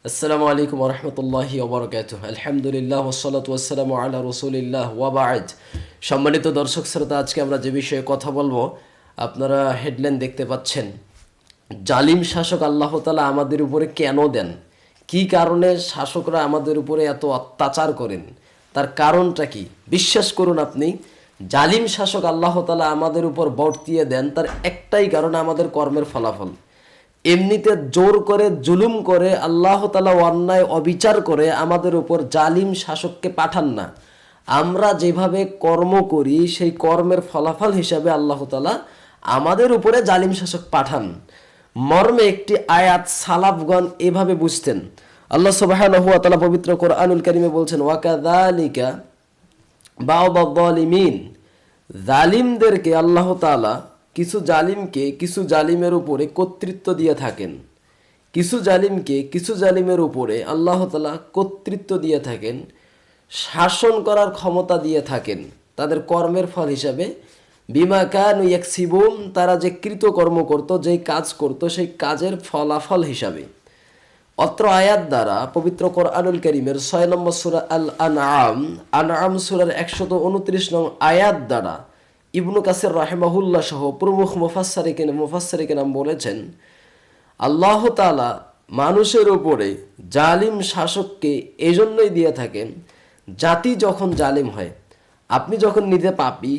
আসসালামু আলাইকুম ওয়া রাহমাতুল্লাহি ওয়া বারাকাতুহু। আলহামদুলিল্লাহ ওয়াসসালাতু ওয়াসসালামু আলা রাসূলিল্লাহ ওয়া বা'দ। সম্মানিত দর্শক শ্রোতা, আজকে আমরা যে বিষয়ে কথা বলবো, আপনারা হেডলাইন দেখতে পাচ্ছেন। জালিম শাসক আল্লাহ তাআলা আমাদের উপরে কেন দেন? কি কারণে শাসকরা আমাদের উপরে এত অত্যাচার করেন? তার কারণটা কি? বিশ্বাস করুন, আপনি জালিম শাসক আল্লাহ তাআলা আমাদের উপর বর্তিয়ে দেন তার একটাই কারণ, আমাদের কর্মের ফলাফল। এমনিতে জোর করে জুলুম করে আল্লাহ তাআলা অন্যায় অবিচার করে আমাদের উপর জালিম শাসককে পাঠান না। আমরা যেভাবে কর্ম করি সেই কর্মের ফলাফল হিসাবে আল্লাহ তাআলা আমাদের উপরে জালিম শাসক পাঠান। মর্মে একটি আয়াত সালাফগণ এভাবে বুঝতেন। আল্লাহ সুবহানাহু ওয়া তাআলা পবিত্র কোরআনুল কারীমে বলছেন, ওয়াকাযালিকা বা'দাল যালিমিন, জালিমদেরকে আল্লাহ তাআলা কিছু জালিমকে কিছু জালিমের উপরে কর্তৃত্ব দিয়ে থাকেন। কিছু জালিমকে কিছু জালিমের উপরে আল্লাহ তাআলা কর্তৃত্ব দিয়ে থাকেন, শাসন করার ক্ষমতা দিয়ে থাকেন তাদের কর্মের ফল হিসাবে। বিমা কানু ইয়াকসিবুন, তারা যে কৃতকর্ম করত, যেই কাজ করত, সেই কাজের ফলাফল হিসাবে। অত্র আয়াত দ্বারা পবিত্র কোরআনুল কারীমের 6 নম্বর সূরা আল আনআম সূরার 129 নং আয়াত দ্বারা ইবনু কাসির রাহিমাহুল্লাহ সহ প্রমুখ মুফাসসিরিন বলেছেন, আল্লাহ তাআলা মানুষের উপরে জালিম শাসককে এজন্যই দিয়ে থাকেন, জাতি যখন জালিম হয়, আপনি যখন নিজে পাপী,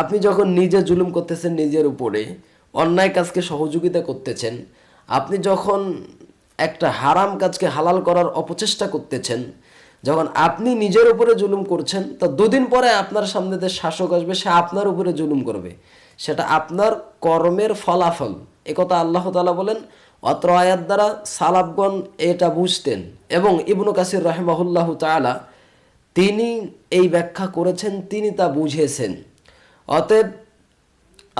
আপনি যখন নিজে জুলুম করতেছেন, নিজের উপরে অন্যায় কাজকে সহযোগিতা করতেছেন, আপনি যখন একটা হারাম কাজকে হালাল করার অপচেষ্টা করতেছেন, যখন আপনি নিজের উপরে জুলুম করছেন, তা দুদিন পরে আপনার সামনে যে শাসক আসবে সে আপনার উপরে জুলুম করবে, সেটা আপনার কর্মের ফলাফল। একথা আল্লাহ তাআলা বলেন। অত্র আয়াত দ্বারা সালাফগণ এটা বুঝতেন এবং ইবনু কাসির রাহিমাহুল্লাহ তাআলা তিনি এই ব্যাখ্যা করেছেন, তিনি তা বুঝেছেন। অতএব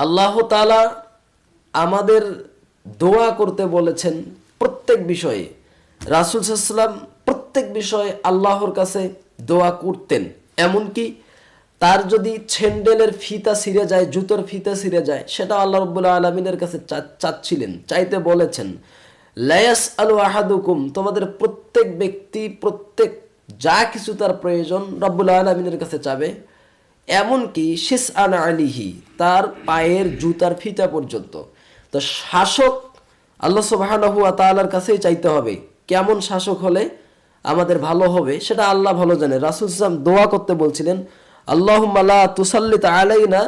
আল্লাহ তাআলা আমাদের দোয়া করতে বলেছেন প্রত্যেক বিষয়ে। রাসূল সাল্লাল্লাহু আলাইহি ওয়াসাল্লাম প্রত্যেক বিষয়ে আল্লাহর কাছে দোয়া করতেন। এমনকি তার যদি ছেন্ডেলের ফিতা ছিঁড়ে যায়, জুতোর ফিতা ছিঁড়ে যায়, সেটা আল্লাহ রাব্বুল আলামিনের কাছে চাচ্ছিলেন, চাইতে বলেছেন। লা ইয়াসআলু আহাদুকুম, তোমাদের প্রত্যেক ব্যক্তি প্রত্যেক যা কিছু তার প্রয়োজন রাব্বুল আলামিনের কাছে চাবে। এমনকি শিসআন আলিহি, তার পায়ের জুতার ফিতা পর্যন্ত। তো শাসক আল্লাহ সুবহানাহু ওয়া তাআলার কাছেই চাইতে হবে। কেমন শাসক হলে আমাদের ভালো হবে সেটা আল্লাহ ভালো জানে। রাসূল সাল্লাল্লাহু আলাইহি ওয়াসাল্লাম দোয়া করতে বলছিলেন, আল্লাহুম্মা লা তুসাল্লিত আলাইনা,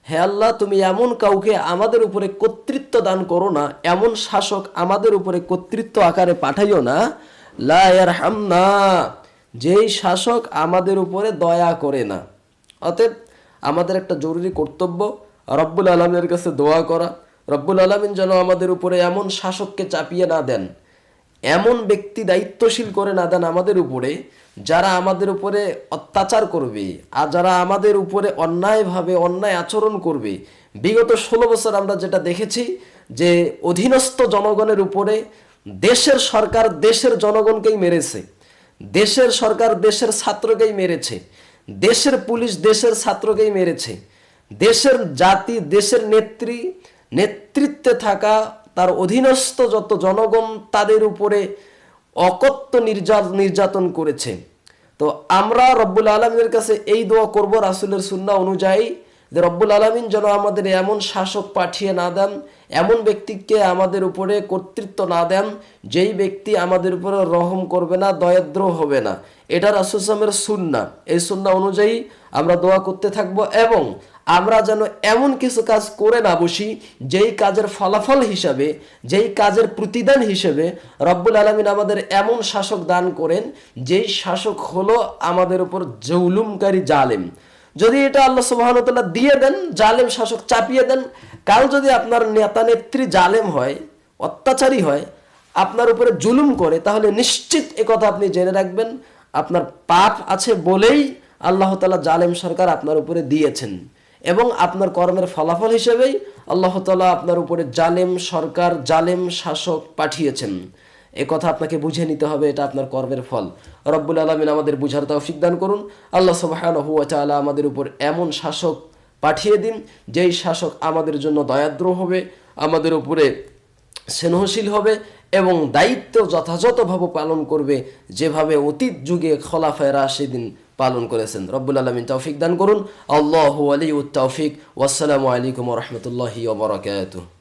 হে আল্লাহ তুমি এমন কাউকে আমাদের উপরে কর্তৃত্ব দান করো না, এমন শাসক আমাদের উপরে কর্তৃত্ব আকারে পাঠাইও না, লা ইয়ারহামনা, যেই শাসক আমাদের উপরে দয়া করে না। অতএব আমাদের একটা জরুরি কর্তব্য রব্বুল আলামিনের কাছে দোয়া করা। রব্বুল আলামিন যেন আমাদের উপরে এমন শাসককে চাপিয়ে না দেন, এমন ব্যক্তি দায়িত্বশীল করে না দেন আমাদের উপরে, যারা আমাদের উপরে অত্যাচার করবে আর যারা আমাদের উপরে অন্যায়ভাবে অন্যায় আচরণ করবে। বিগত 16 বছর আমরা যেটা দেখেছি যে অধীনস্থ জনগণের উপরে দেশের সরকার দেশের জনগণকেই মেরেছে, দেশের সরকার দেশের ছাত্রকেই মেরেছে, দেশের পুলিশ দেশের ছাত্রকেই মেরেছে, দেশের জাতি দেশের নেতৃত্বে থাকা তার অধীনস্থ যত জনগণ তাদের উপরে অকথ্য নির্যাতন করেছে। তো আমরা রব্বুল আলামিনের কাছে এই দোয়া করব রাসূলের সুন্নাহ অনুযায়ী, যে রব্বুল আলামিন যেন আমাদের এমন শাসক পাঠিয়ে না দেন, এমন ব্যক্তিকে আমাদের উপরে কর্তৃত্ব না দেন, যেই ব্যক্তি আমাদের উপরে রহম করবে না, দয়াদ্র হবে না। এটা রাসূল সাল্লাল্লাহু আলাইহি ওয়াসাল্লামের সুন্নাহ। এই সুন্নাহ অনুযায়ী আমরা দোয়া করতে থাকব এবং আমরা যেন এমন কিছু কাজ করে না বসি যেই কাজের ফলাফল হিসাবে, যেই কাজের প্রতিদান হিসেবে রব্বুল আলামিন আমাদের এমন শাসক দান করেন যেই শাসক হলো আমাদের উপর জুলুমকারী জালেম। যদি এটা আল্লাহ সুবহানাহু ওয়া তাআলা দিয়ে দেন, জালেম শাসক চাপিয়ে দেন, কাল যদি আপনার নেতা নেত্রী জালেম হয়, অত্যাচারী হয়, আপনার উপরে জুলুম করে, তাহলে নিশ্চিত একথা আপনি জেনে রাখবেন, আপনার পাপ আছে বলেই আল্লাহ তাআলা জালেম সরকার আপনার উপরে দিয়েছেন এবং আপনার কর্মের ফলাফল হিসেবেই আল্লাহ তাআলা আপনার উপরে জালেম সরকার জালেম শাসক পাঠিয়েছেন। এ কথা আপনাকে বুঝে নিতে হবে, এটা আপনার কর্মের ফল। রব্বুল আলামিন আমাদের বুঝার তৌফিক দান করুন। আল্লাহ সুবহানাহু ওয়া তাআলা আমাদের উপর এমন শাসক পাঠিয়ে দিন যেই শাসক আমাদের জন্য দয়াদ্র হবে, আমাদের উপরে স্নেহশীল হবে এবং দায়িত্ব যথাযথভাবে পালন করবে, যেভাবে অতীত যুগে খলাফায়ে রাশিদিন পালন করেছেন। রব্বুল আলামিন তৌফিক দান করুন। আল্লাহু ওয়ালিউত তৌফিক। ওয়াসসালামু আলাইকুম ওয়া রাহমাতুল্লাহি ওয়া বারাকাতুহু।